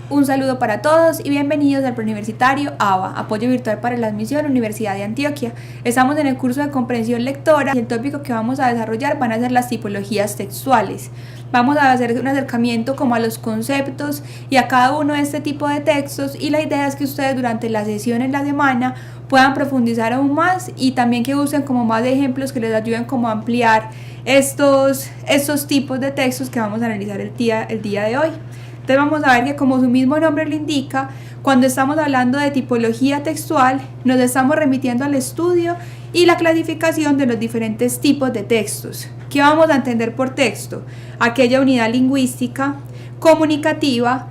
Un saludo para todos y bienvenidos al Preuniversitario ABA, Apoyo Virtual para la Admisión Universidad de Antioquia. Estamos en el curso de comprensión lectora y el tópico que vamos a desarrollar van a ser las tipologías textuales. Vamos a hacer un acercamiento como a los conceptos y a cada uno de este tipo de textos, y la idea es que ustedes durante la sesión en la semana puedan profundizar aún más y también que usen como más ejemplos que les ayuden como a ampliar estos tipos de textos que vamos a analizar el día de hoy. Entonces vamos a ver que, como su mismo nombre lo indica, cuando estamos hablando de tipología textual nos estamos remitiendo al estudio y la clasificación de los diferentes tipos de textos. ¿Qué vamos a entender por texto? Aquella unidad lingüística, comunicativa,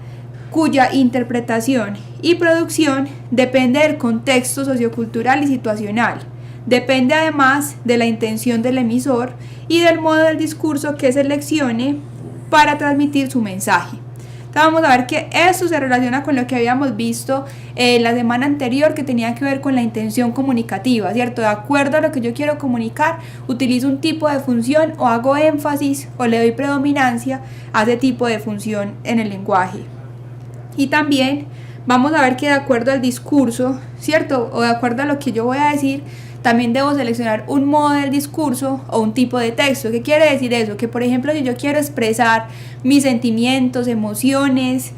cuya interpretación y producción depende del contexto sociocultural y situacional. Depende además de la intención del emisor y del modo del discurso que seleccione para transmitir su mensaje. Vamos a ver que esto se relaciona con lo que habíamos visto la semana anterior, que tenía que ver con la intención comunicativa, ¿cierto? De acuerdo a lo que yo quiero comunicar, utilizo un tipo de función o hago énfasis o le doy predominancia a ese tipo de función en el lenguaje. Y también vamos a ver que de acuerdo al discurso, ¿cierto? O de acuerdo a lo que yo voy a decir, también debo seleccionar un modo del discurso o un tipo de texto. ¿Qué quiere decir eso? Que por ejemplo, si yo quiero expresar mis sentimientos, emociones,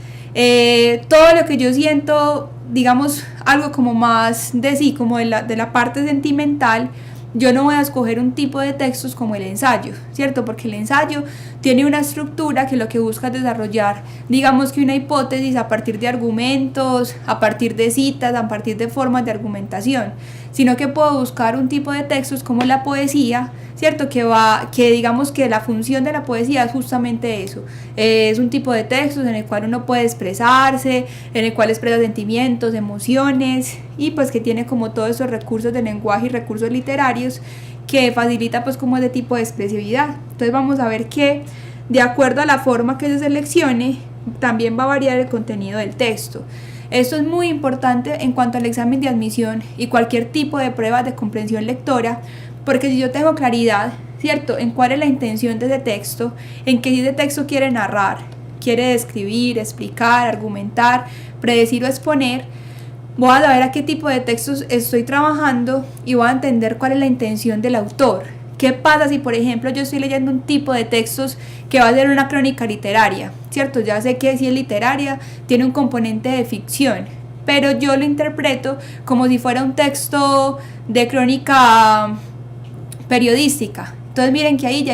todo lo que yo siento, digamos algo como más de sí, como de la parte sentimental, yo no voy a escoger un tipo de textos como el ensayo, ¿cierto? Porque el ensayo tiene una estructura que lo que busca es desarrollar, digamos que una hipótesis a partir de argumentos, a partir de citas, a partir de formas de argumentación, sino que puedo buscar un tipo de textos como la poesía, ¿cierto? Que digamos que la función de la poesía es justamente eso, es un tipo de textos en el cual uno puede expresarse, en el cual expresa sentimientos, emociones, y pues que tiene como todos esos recursos de lenguaje y recursos literarios que facilita pues como ese tipo de expresividad. Entonces vamos a ver que de acuerdo a la forma que se seleccione también va a variar el contenido del texto. Esto es muy importante en cuanto al examen de admisión y cualquier tipo de pruebas de comprensión lectora, porque si yo tengo claridad, ¿cierto?, en cuál es la intención de ese texto, en qué ese texto quiere narrar, quiere describir, explicar, argumentar, predecir o exponer, voy a saber a qué tipo de textos estoy trabajando y voy a entender cuál es la intención del autor. ¿Qué pasa si, por ejemplo, yo estoy leyendo un tipo de textos que va a ser una crónica literaria, ¿cierto? Ya sé que si es literaria, tiene un componente de ficción, pero yo lo interpreto como si fuera un texto de crónica periodística. Entonces miren que ahí ya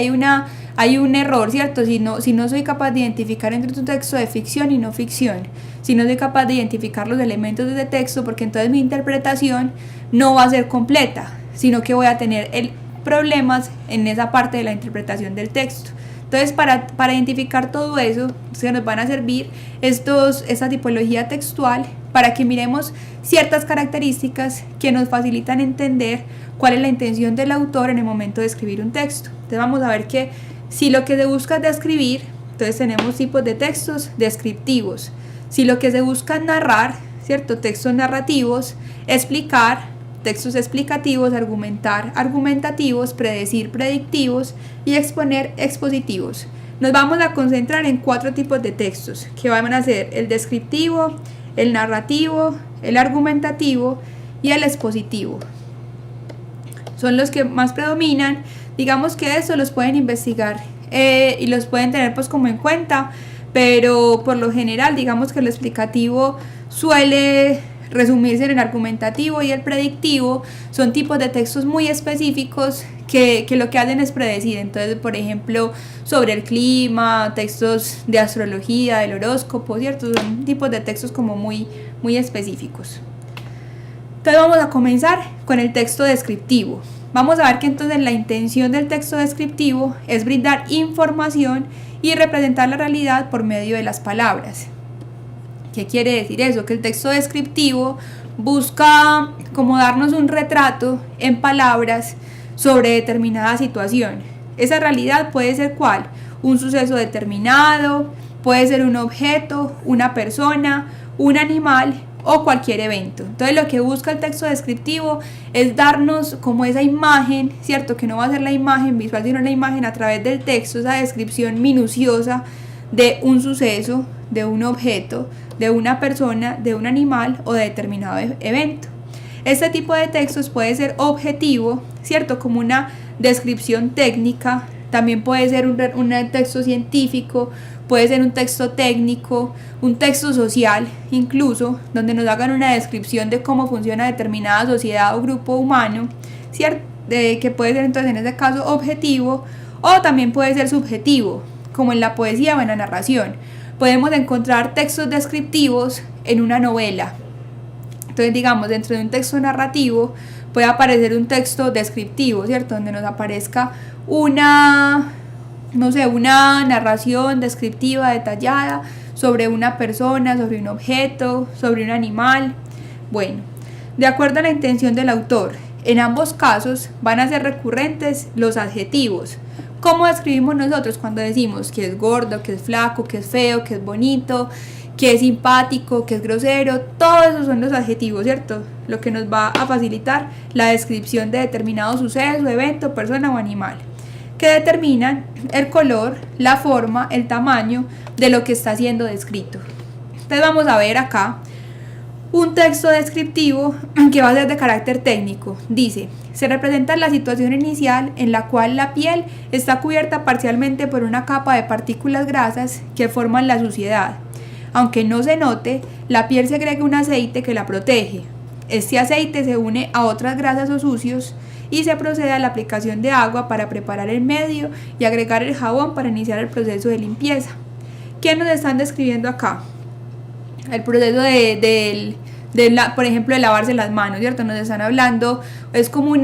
hay un error, ¿cierto? Si no soy capaz de identificar entre un texto de ficción y no ficción, si no soy capaz de identificar los elementos de ese texto, porque entonces mi interpretación no va a ser completa, sino que voy a tener problemas en esa parte de la interpretación del texto. Entonces para identificar todo eso se nos van a servir esta tipología textual para que miremos ciertas características que nos facilitan entender cuál es la intención del autor en el momento de escribir un texto. Entonces vamos a ver que si lo que se busca es describir, entonces tenemos tipos de textos descriptivos. Si lo que se busca es narrar, ¿cierto?, textos narrativos, explicar, textos explicativos, argumentar, argumentativos, predecir, predictivos y exponer, expositivos. Nos vamos a concentrar en 4 tipos de textos, que van a ser el descriptivo, el narrativo, el argumentativo y el expositivo. Son los que más predominan. Digamos que eso los pueden investigar y los pueden tener pues como en cuenta, pero por lo general digamos que el explicativo suele resumirse en el argumentativo, y el predictivo son tipos de textos muy específicos que lo que hacen es predecir. Entonces, por ejemplo, sobre el clima, textos de astrología, del horóscopo, ¿cierto? Son tipos de textos como muy específicos. Entonces vamos a comenzar con el texto descriptivo. Vamos a ver que entonces la intención del texto descriptivo es brindar información y representar la realidad por medio de las palabras. ¿Qué quiere decir eso? Que el texto descriptivo busca como darnos un retrato en palabras sobre determinada situación. Esa realidad puede ser ¿cuál? Un suceso determinado, puede ser un objeto, una persona, un animal o cualquier evento. Entonces lo que busca el texto descriptivo es darnos como esa imagen, ¿cierto? Que no va a ser la imagen visual, sino la imagen a través del texto, esa descripción minuciosa de un suceso, de un objeto, de una persona, de un animal o de determinado evento. Este tipo de textos puede ser objetivo, ¿cierto? Como una descripción técnica, también puede ser un texto científico, puede ser un texto técnico, un texto social incluso, donde nos hagan una descripción de cómo funciona determinada sociedad o grupo humano, ¿cierto? Que puede ser entonces en este caso objetivo, o también puede ser subjetivo, como en la poesía o en la narración. Podemos encontrar textos descriptivos en una novela. Entonces, digamos, dentro de un texto narrativo puede aparecer un texto descriptivo, ¿cierto? Donde nos aparezca una narración descriptiva, detallada, sobre una persona, sobre un objeto, sobre un animal. Bueno, de acuerdo a la intención del autor, en ambos casos van a ser recurrentes los adjetivos. ¿Cómo describimos nosotros cuando decimos que es gordo, que es flaco, que es feo, que es bonito, que es simpático, que es grosero? Todos esos son los adjetivos, ¿cierto? Lo que nos va a facilitar la descripción de determinado suceso, evento, persona o animal, que determinan el color, la forma, el tamaño de lo que está siendo descrito. Entonces vamos a ver acá un texto descriptivo que va a ser de carácter técnico. Dice: se representa la situación inicial en la cual la piel está cubierta parcialmente por una capa de partículas grasas que forman la suciedad. Aunque no se note, la piel segrega un aceite que la protege. Este aceite se une a otras grasas o sucios y se procede a la aplicación de agua para preparar el medio y agregar el jabón para iniciar el proceso de limpieza. ¿Qué nos están describiendo acá? El proceso por ejemplo, de lavarse las manos, ¿cierto? Nos están hablando, es como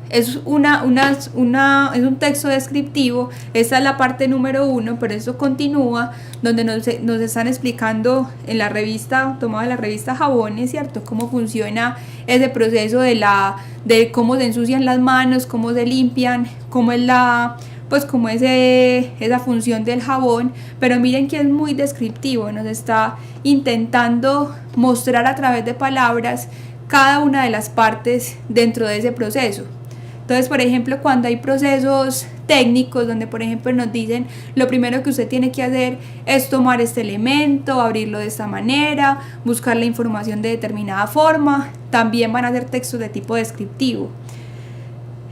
es un texto descriptivo. Esta es la parte número 1, pero esto continúa donde nos están explicando en la revista, tomada de la revista Jabones, ¿cierto? Cómo funciona ese proceso de cómo se ensucian las manos, cómo se limpian, cómo es esa función del jabón. Pero miren que es muy descriptivo, nos está intentando mostrar a través de palabras cada una de las partes dentro de ese proceso. Entonces, por ejemplo, cuando hay procesos técnicos donde, por ejemplo, nos dicen lo primero que usted tiene que hacer es tomar este elemento, abrirlo de esta manera, buscar la información de determinada forma, también van a ser textos de tipo descriptivo.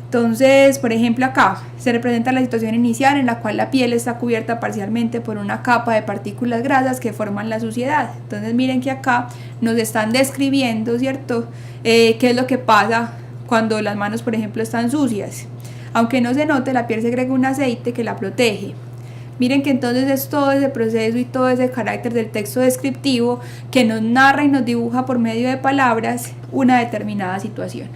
Entonces, por ejemplo, acá se representa la situación inicial en la cual la piel está cubierta parcialmente por una capa de partículas grasas que forman la suciedad. Entonces, miren que acá nos están describiendo, ¿cierto? ¿Qué es lo que pasa cuando las manos, por ejemplo, están sucias? Aunque no se note, la piel segrega un aceite que la protege. Miren que entonces es todo ese proceso y todo ese carácter del texto descriptivo que nos narra y nos dibuja por medio de palabras una determinada situación.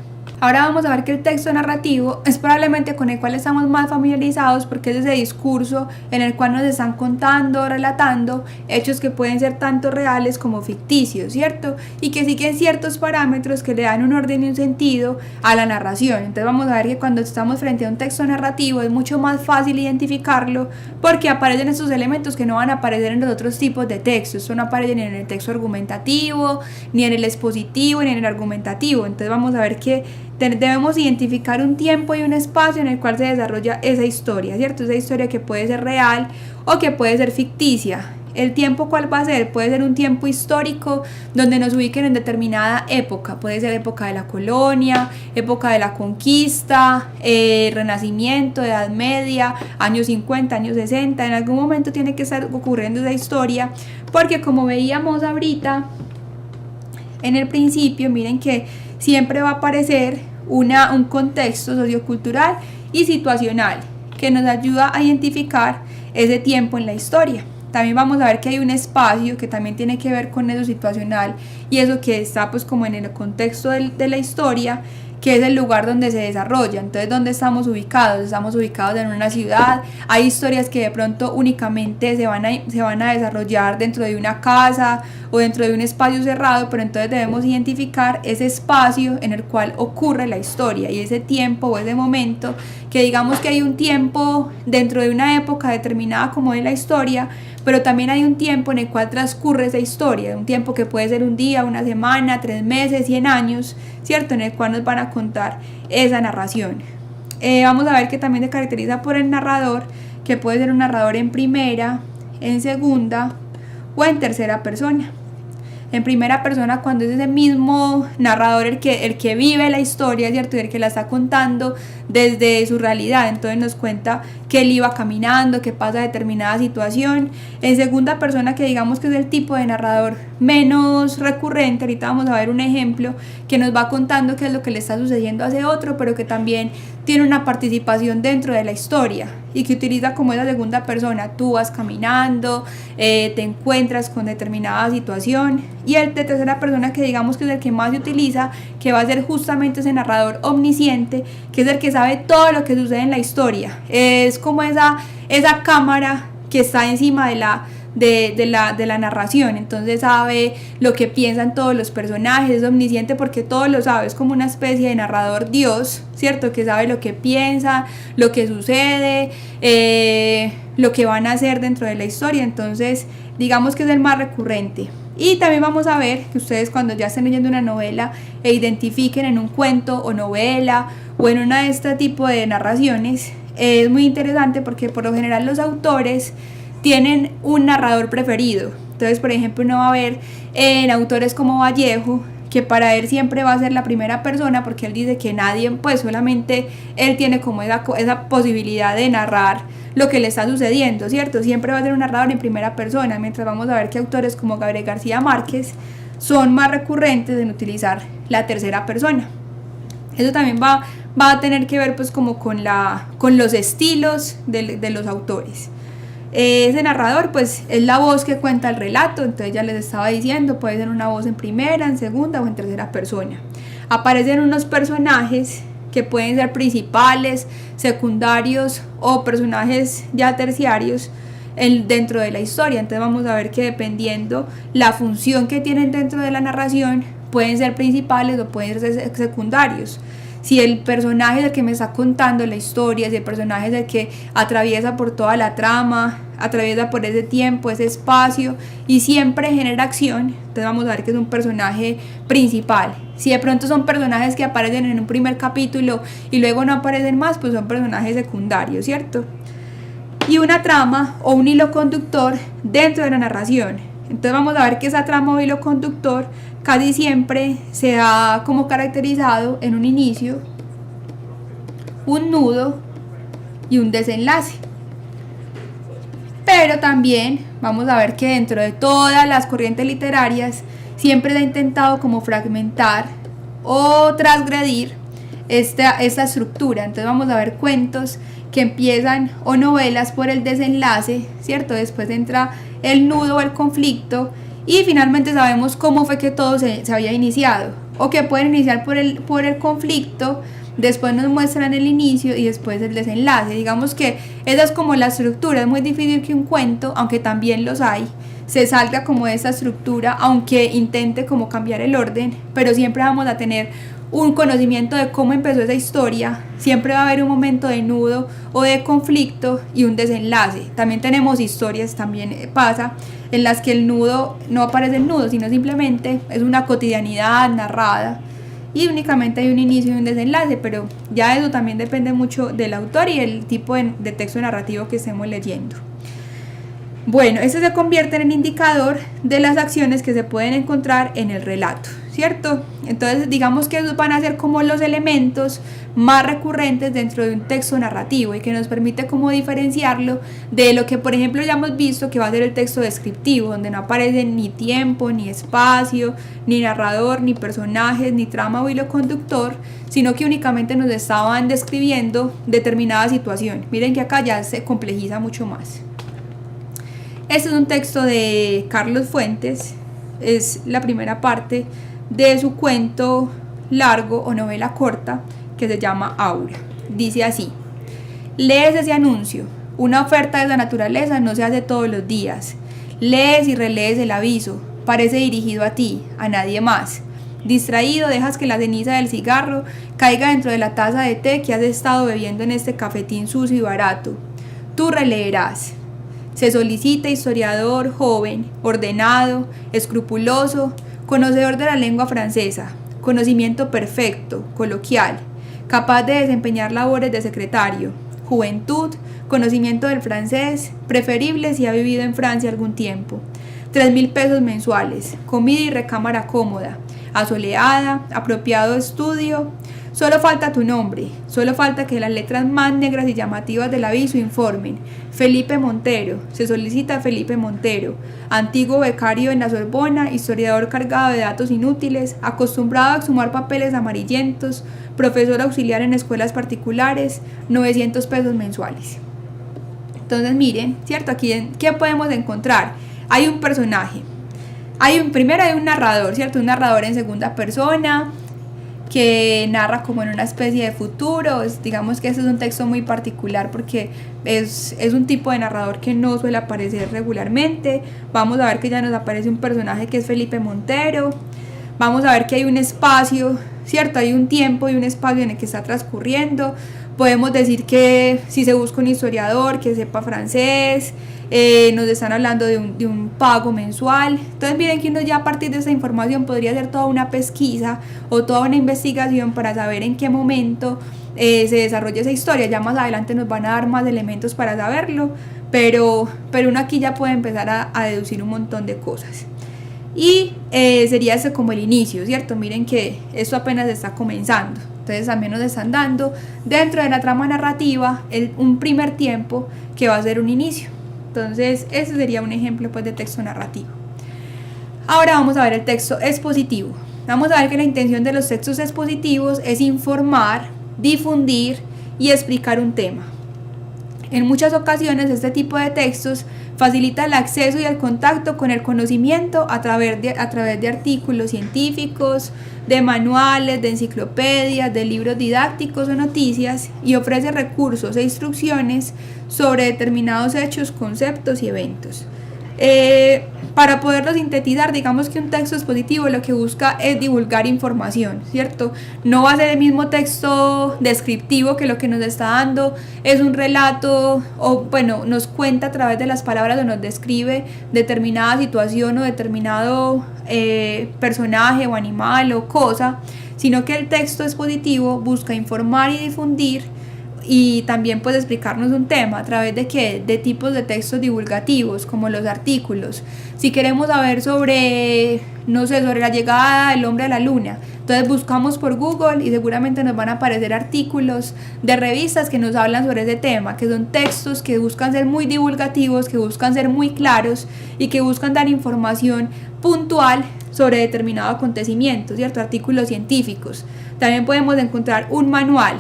Ahora vamos a ver que el texto narrativo es probablemente con el cual estamos más familiarizados, porque es ese discurso en el cual nos están contando, relatando hechos que pueden ser tanto reales como ficticios, ¿cierto? Y que siguen ciertos parámetros que le dan un orden y un sentido a la narración. Entonces vamos a ver que cuando estamos frente a un texto narrativo es mucho más fácil identificarlo, porque aparecen estos elementos que no van a aparecer en los otros tipos de textos. Esto no aparece ni en el texto argumentativo, ni en el expositivo, ni en el argumentativo. Entonces vamos a ver que debemos identificar un tiempo y un espacio en el cual se desarrolla esa historia, ¿cierto? Esa historia que puede ser real o que puede ser ficticia. El tiempo, ¿cuál va a ser? Puede ser un tiempo histórico donde nos ubiquen en determinada época. Puede ser época de la colonia, época de la conquista, renacimiento, edad media, años 50, años 60. En algún momento tiene que estar ocurriendo esa historia, porque como veíamos ahorita en el principio, miren que siempre va a aparecer un contexto sociocultural y situacional que nos ayuda a identificar ese tiempo en la historia. También vamos a ver que hay un espacio que también tiene que ver con eso situacional y eso que está pues como en el contexto de la historia, que es el lugar donde se desarrolla. Entonces, ¿dónde estamos ubicados? Estamos ubicados en una ciudad. Hay historias que de pronto únicamente se van a desarrollar dentro de una casa o dentro de un espacio cerrado, pero entonces debemos identificar ese espacio en el cual ocurre la historia y ese tiempo o ese momento, que digamos que hay un tiempo dentro de una época determinada como de la historia, pero también hay un tiempo en el cual transcurre esa historia, un tiempo que puede ser un día, una semana, 3 meses, 100 años, ¿cierto? En el cual nos van a contar esa narración. Vamos a ver que también se caracteriza por el narrador, que puede ser un narrador en primera, en segunda o en tercera persona. En primera persona, cuando es ese mismo narrador el que vive la historia, ¿cierto? Y el que la está contando desde su realidad. Entonces nos cuenta que él iba caminando, que pasa determinada situación. En segunda persona, que digamos que es el tipo de narrador menos recurrente, ahorita vamos a ver un ejemplo que nos va contando qué es lo que le está sucediendo a ese otro, pero que también tiene una participación dentro de la historia y que utiliza como esa segunda persona. Tú vas caminando, te encuentras con determinada situación. Y el de tercera persona, que digamos que es el que más se utiliza, que va a ser justamente ese narrador omnisciente, que es el que sabe todo lo que sucede en la historia. Es como esa cámara que está encima de la narración, entonces sabe lo que piensan todos los personajes, es omnisciente porque todo lo sabe, es como una especie de narrador Dios, ¿cierto? Que sabe lo que piensa, lo que sucede, lo que van a hacer dentro de la historia. Entonces digamos que es el más recurrente. Y también vamos a ver que ustedes, cuando ya estén leyendo una novela e identifiquen en un cuento o novela o en una de este tipo de narraciones, es muy interesante porque por lo general los autores tienen un narrador preferido. Entonces, por ejemplo, uno va a ver en autores como Vallejo, que para él siempre va a ser la primera persona, porque él dice que nadie, pues solamente él tiene como esa posibilidad de narrar lo que le está sucediendo, ¿cierto? Siempre va a ser un narrador en primera persona, mientras vamos a ver que autores como Gabriel García Márquez son más recurrentes en utilizar la tercera persona. Eso también va a tener que ver pues como con los estilos de los autores. Ese narrador pues es la voz que cuenta el relato, entonces ya les estaba diciendo, puede ser una voz en primera, en segunda o en tercera persona. Aparecen unos personajes que pueden ser principales, secundarios o personajes ya terciarios dentro de la historia. Entonces vamos a ver que dependiendo la función que tienen dentro de la narración, pueden ser principales o pueden ser secundarios. Si el personaje es el que me está contando la historia, si el personaje es el que atraviesa por toda la trama, atraviesa por ese tiempo, ese espacio y siempre genera acción, entonces vamos a ver que es un personaje principal. Si de pronto son personajes que aparecen en un primer capítulo y luego no aparecen más, pues son personajes secundarios, ¿cierto? Y una trama o un hilo conductor dentro de la narración. Entonces vamos a ver que esa trama o hilo conductor casi siempre se da como caracterizado en un inicio, un nudo y un desenlace. Pero también vamos a ver que dentro de todas las corrientes literarias siempre se ha intentado como fragmentar o transgredir esta estructura. Entonces vamos a ver cuentos que empiezan o novelas por el desenlace, ¿cierto? Después entra el nudo o el conflicto y finalmente sabemos cómo fue que todo se había iniciado, o que pueden iniciar por el conflicto, después nos muestran el inicio y después el desenlace. Digamos que esa es como la estructura. Es muy difícil que un cuento, aunque también los hay, se salga como de esa estructura, aunque intente como cambiar el orden, pero siempre vamos a tener un conocimiento de cómo empezó esa historia. Siempre va a haber un momento de nudo o de conflicto y un desenlace. También tenemos historias, también pasa, en las que el nudo no aparece el nudo, sino simplemente es una cotidianidad narrada y únicamente hay un inicio y un desenlace, pero ya eso también depende mucho del autor y el tipo de texto narrativo que estemos leyendo. Bueno, este se convierte en el indicador de las acciones que se pueden encontrar en el relato, ¿cierto? Entonces digamos que esos van a ser como los elementos más recurrentes dentro de un texto narrativo y que nos permite como diferenciarlo de lo que por ejemplo ya hemos visto que va a ser el texto descriptivo, donde no aparece ni tiempo, ni espacio, ni narrador, ni personajes, ni trama o hilo conductor, sino que únicamente nos estaban describiendo determinada situación. Miren que acá ya se complejiza mucho más. Este es un texto de Carlos Fuentes, es la primera parte de su cuento largo o novela corta que se llama Aura. Dice así: lees ese anuncio, una oferta de esa naturaleza no se hace todos los días. Lees y relees el aviso, parece dirigido a ti, a nadie más. Distraído dejas que la ceniza del cigarro caiga dentro de la taza de té que has estado bebiendo en este cafetín sucio y barato. Tú releerás. Se solicita historiador joven, ordenado, escrupuloso, conocedor de la lengua francesa, conocimiento perfecto, coloquial, capaz de desempeñar labores de secretario, juventud, conocimiento del francés, preferible si ha vivido en Francia algún tiempo, 3.000 pesos mensuales, comida y recámara cómoda, asoleada, apropiado estudio. Solo falta tu nombre, solo falta que las letras más negras y llamativas del aviso informen. Felipe Montero, se solicita Felipe Montero, antiguo becario en la Sorbona, historiador cargado de datos inútiles, acostumbrado a exhumar papeles amarillentos, profesor auxiliar en escuelas particulares, 900 pesos mensuales. Entonces miren, ¿cierto? Aquí, ¿qué podemos encontrar? Hay un personaje, primero hay un narrador, ¿cierto? Un narrador en segunda persona, que narra como en una especie de futuro. Digamos que este es un texto muy particular porque es un tipo de narrador que no suele aparecer regularmente. Vamos a ver que ya nos aparece un personaje que es Felipe Montero. Vamos a ver que hay un espacio, ¿cierto? Hay un tiempo y un espacio en el que está transcurriendo. Podemos decir que si se busca un historiador que sepa francés, nos están hablando de un pago mensual. Entonces miren que uno ya a partir de esa información podría hacer toda una pesquisa o toda una investigación para saber en qué momento se desarrolla esa historia. Ya más adelante nos van a dar más elementos para saberlo, pero uno aquí ya puede empezar a deducir un montón de cosas. Y sería ese como el inicio, ¿cierto? Miren que esto apenas está comenzando. Entonces también nos están dando dentro de la trama narrativa un primer tiempo que va a ser un inicio. Entonces ese sería un ejemplo pues de texto narrativo. Ahora vamos a ver el texto expositivo. Vamos a ver que la intención de los textos expositivos es informar, difundir y explicar un tema. En muchas ocasiones este tipo de textos facilita el acceso y el contacto con el conocimiento a través de artículos científicos, de manuales, de enciclopedias, de libros didácticos o noticias, y ofrece recursos e instrucciones sobre determinados hechos, conceptos y eventos. Para poderlo sintetizar, digamos que un texto expositivo lo que busca es divulgar información, ¿cierto? No va a ser el mismo texto descriptivo que lo que nos está dando es un relato, o bueno, nos cuenta a través de las palabras o nos describe determinada situación o determinado personaje o animal o cosa, sino que el texto expositivo busca informar y difundir, y también puede explicarnos un tema a través de ¿qué? De tipos de textos divulgativos como los artículos. Si queremos saber sobre, no sé, sobre la llegada del hombre a la luna, entonces buscamos por Google y seguramente nos van a aparecer artículos de revistas que nos hablan sobre ese tema, que son textos que buscan ser muy divulgativos, que buscan ser muy claros y que buscan dar información puntual sobre determinado acontecimiento, ¿cierto? Artículos científicos. También podemos encontrar un manual.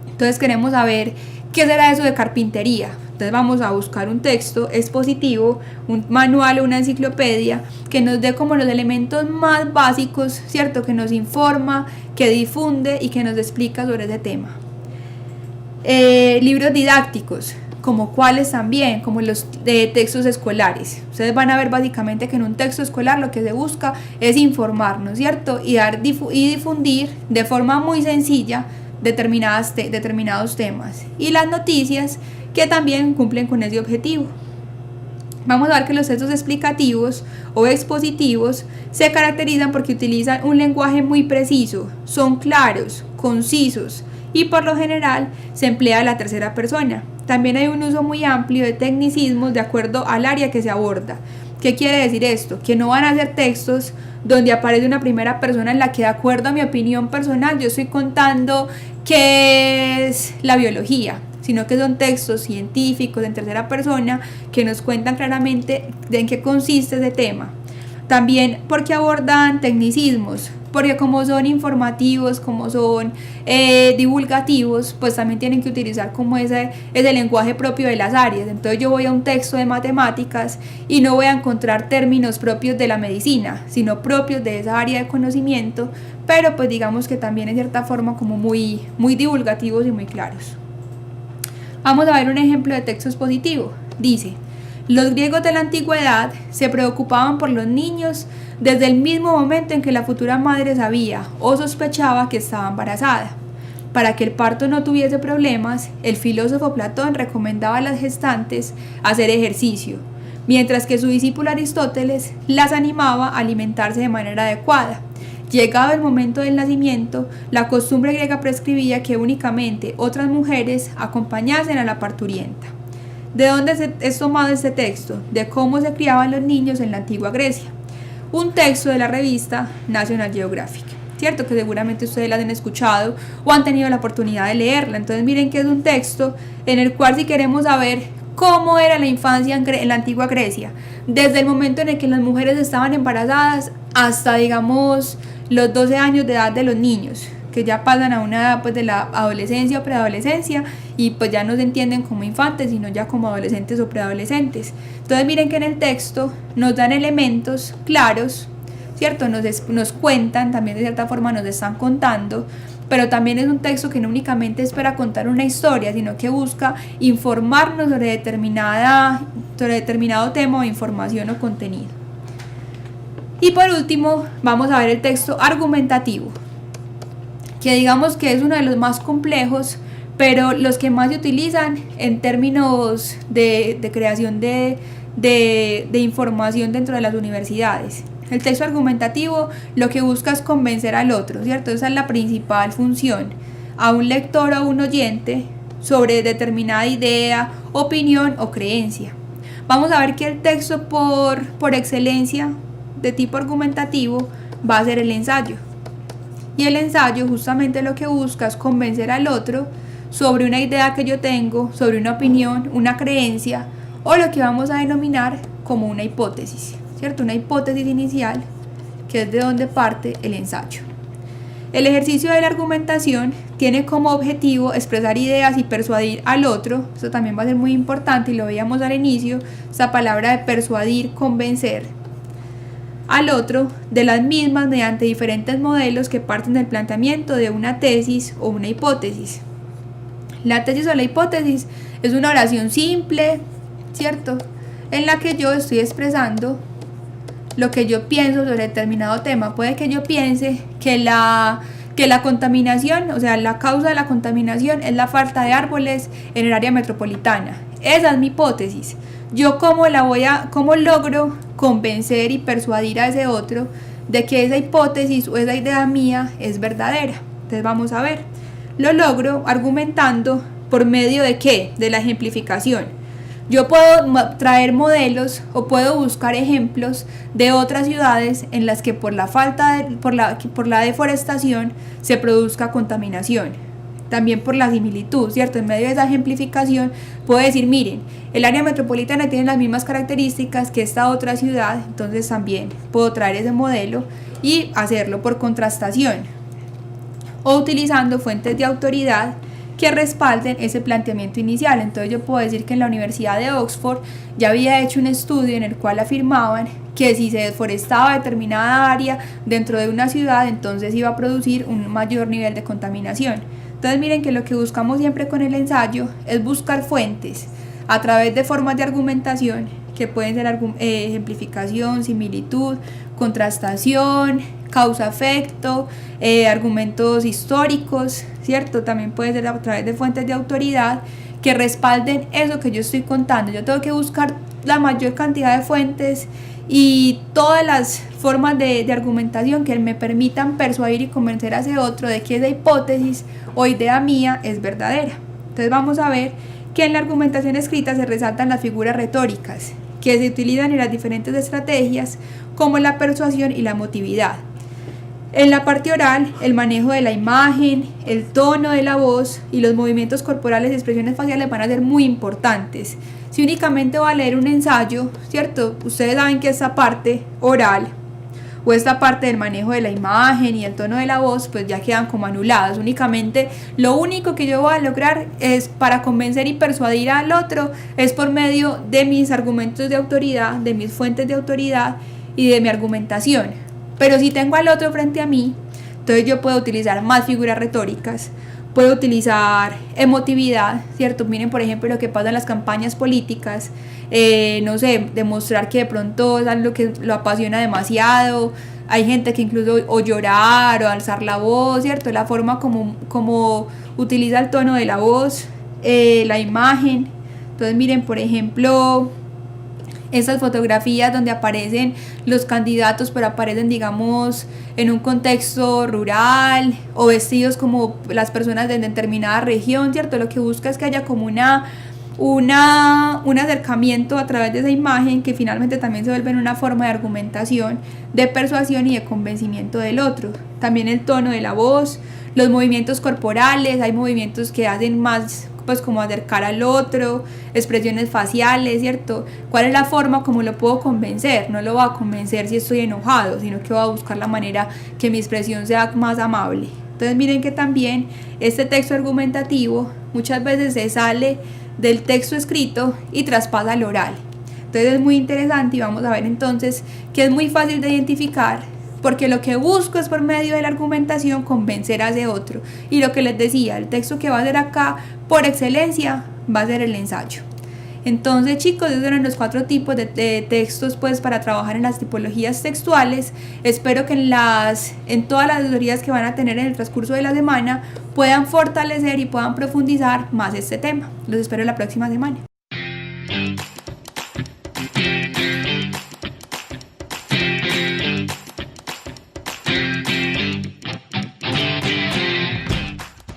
Entonces queremos saber qué será eso de carpintería. Entonces vamos a buscar un texto expositivo, un manual o una enciclopedia que nos dé como los elementos más básicos, ¿cierto? Que nos informa, que difunde y que nos explica sobre ese tema. Libros didácticos, como cuáles también, como los de textos escolares. Ustedes van a ver básicamente que en un texto escolar lo que se busca es informarnos, ¿cierto? Y difundir de forma muy sencilla determinados temas, y las noticias que también cumplen con ese objetivo. Vamos a ver que los textos explicativos o expositivos se caracterizan porque utilizan un lenguaje muy preciso, son claros, concisos y por lo general se emplea la tercera persona. También hay un uso muy amplio de tecnicismos de acuerdo al área que se aborda. ¿Qué quiere decir esto? Que no van a ser textos donde aparece una primera persona en la que, de acuerdo a mi opinión personal, yo estoy contando qué es la biología, sino que son textos científicos en tercera persona que nos cuentan claramente de en qué consiste ese tema. También porque abordan tecnicismos, porque como son informativos, como son divulgativos, pues también tienen que utilizar como ese lenguaje propio de las áreas. Entonces yo voy a un texto de matemáticas y no voy a encontrar términos propios de la medicina, sino propios de esa área de conocimiento, pero pues digamos que también en cierta forma como muy divulgativos y muy claros. Vamos a ver un ejemplo de texto expositivo. Dice: los griegos de la antigüedad se preocupaban por los niños desde el mismo momento en que la futura madre sabía o sospechaba que estaba embarazada. para que el parto no tuviese problemas, el filósofo Platón recomendaba a las gestantes hacer ejercicio, mientras que su discípulo Aristóteles las animaba a alimentarse de manera adecuada. Llegado el momento del nacimiento, la costumbre griega prescribía que únicamente otras mujeres acompañasen a la parturienta. ¿De dónde es tomado este texto? De cómo se criaban los niños en la antigua Grecia. Un texto de la revista National Geographic, ¿cierto? Que seguramente ustedes la han escuchado o han tenido la oportunidad de leerla. Entonces miren que es un texto en el cual, si queremos saber cómo era la infancia en la antigua Grecia, desde el momento en el que las mujeres estaban embarazadas hasta, digamos, los 12 años de edad de los niños, que ya pasan a una edad pues de la adolescencia o preadolescencia y pues ya no se entienden como infantes sino ya como adolescentes o preadolescentes. Entonces miren que en el texto nos dan elementos claros, ¿cierto? Nos cuentan, también de cierta forma nos están contando, pero también es un texto que no únicamente es para contar una historia, sino que busca informarnos sobre determinado tema o información o contenido. Y por último, vamos a ver el texto argumentativo, que digamos que es uno de los más complejos, pero los que más se utilizan en términos de creación de información dentro de las universidades. El texto argumentativo lo que busca es convencer al otro, ¿cierto? Esa es la principal función, a un lector o a un oyente sobre determinada idea, opinión o creencia. Vamos a ver que el texto por excelencia de tipo argumentativo va a ser el ensayo. Y el ensayo justamente lo que busca es convencer al otro sobre una idea que yo tengo, sobre una opinión, una creencia o lo que vamos a denominar como una hipótesis, ¿cierto? Una hipótesis inicial, que es de donde parte el ensayo. El ejercicio de la argumentación tiene como objetivo expresar ideas y persuadir al otro. Eso también va a ser muy importante y lo veíamos al inicio, esa palabra de persuadir, convencer al otro de las mismas mediante diferentes modelos que parten del planteamiento de una tesis o una hipótesis. La tesis o la hipótesis es una oración simple, ¿cierto?, en la que yo estoy expresando lo que yo pienso sobre determinado tema. Puede que yo piense que la contaminación, o sea, la causa de la contaminación es la falta de árboles en el área metropolitana. Esa es mi hipótesis. Yo cómo logro convencer y persuadir a ese otro de que esa hipótesis o esa idea mía es verdadera. Entonces vamos a ver. Lo logro argumentando por medio de ¿qué? De la ejemplificación. Yo puedo traer modelos o puedo buscar ejemplos de otras ciudades en las que por la deforestación se produzca contaminación. También por la similitud, ¿cierto? En medio de esa ejemplificación puedo decir, miren, el área metropolitana tiene las mismas características que esta otra ciudad, entonces también puedo traer ese modelo y hacerlo por contrastación o utilizando fuentes de autoridad que respalden ese planteamiento inicial. Entonces yo puedo decir que en la Universidad de Oxford ya había hecho un estudio en el cual afirmaban que si se deforestaba determinada área dentro de una ciudad, entonces iba a producir un mayor nivel de contaminación. Entonces miren que lo que buscamos siempre con el ensayo es buscar fuentes a través de formas de argumentación que pueden ser ejemplificación, similitud, contrastación, causa-efecto, argumentos históricos, ¿cierto? También puede ser a través de fuentes de autoridad que respalden eso que yo estoy contando. Yo tengo que buscar la mayor cantidad de fuentes y todas las formas de argumentación que me permitan persuadir y convencer a ese otro de que esa hipótesis o idea mía es verdadera. Entonces vamos a ver que en la argumentación escrita se resaltan las figuras retóricas que se utilizan en las diferentes estrategias como la persuasión y la emotividad. En la parte oral, el manejo de la imagen, el tono de la voz y los movimientos corporales y expresiones faciales van a ser muy importantes. Si únicamente voy a leer un ensayo, ¿cierto? Ustedes saben que esta parte oral o esta parte del manejo de la imagen y el tono de la voz pues ya quedan como anuladas. Únicamente lo único que yo voy a lograr es para convencer y persuadir al otro es por medio de mis argumentos de autoridad, de mis fuentes de autoridad y de mi argumentación. Pero si tengo al otro frente a mí, entonces yo puedo utilizar más figuras retóricas, puedo utilizar emotividad, ¿cierto? Miren, por ejemplo, lo que pasa en las campañas políticas, no sé, demostrar que de pronto es algo que lo apasiona demasiado, Hay gente que incluso o llorar o alzar la voz, ¿cierto? La forma como utiliza el tono de la voz, la imagen. Entonces miren, por ejemplo, esas fotografías donde aparecen los candidatos, pero aparecen, digamos, en un contexto rural o vestidos como las personas de determinada región, ¿cierto? Lo que busca es que haya como un acercamiento a través de esa imagen que finalmente también se vuelve en una forma de argumentación, de persuasión y de convencimiento del otro. También el tono de la voz, los movimientos corporales, hay movimientos que hacen más pues como acercar al otro, expresiones faciales, ¿cierto? ¿Cuál es la forma como lo puedo convencer? No lo voy a convencer si estoy enojado, sino que voy a buscar la manera que mi expresión sea más amable. Entonces miren que también este texto argumentativo muchas veces se sale del texto escrito y traspasa al oral. Entonces es muy interesante y vamos a ver entonces que es muy fácil de identificar, porque lo que busco es por medio de la argumentación convencer a ese otro. Y lo que les decía, el texto que va a ser acá por excelencia va a ser el ensayo. Entonces, chicos, esos eran los 4 tipos de textos pues para trabajar en las tipologías textuales. Espero que en todas las asesorías que van a tener en el transcurso de la semana puedan fortalecer y puedan profundizar más este tema. Los espero la próxima semana.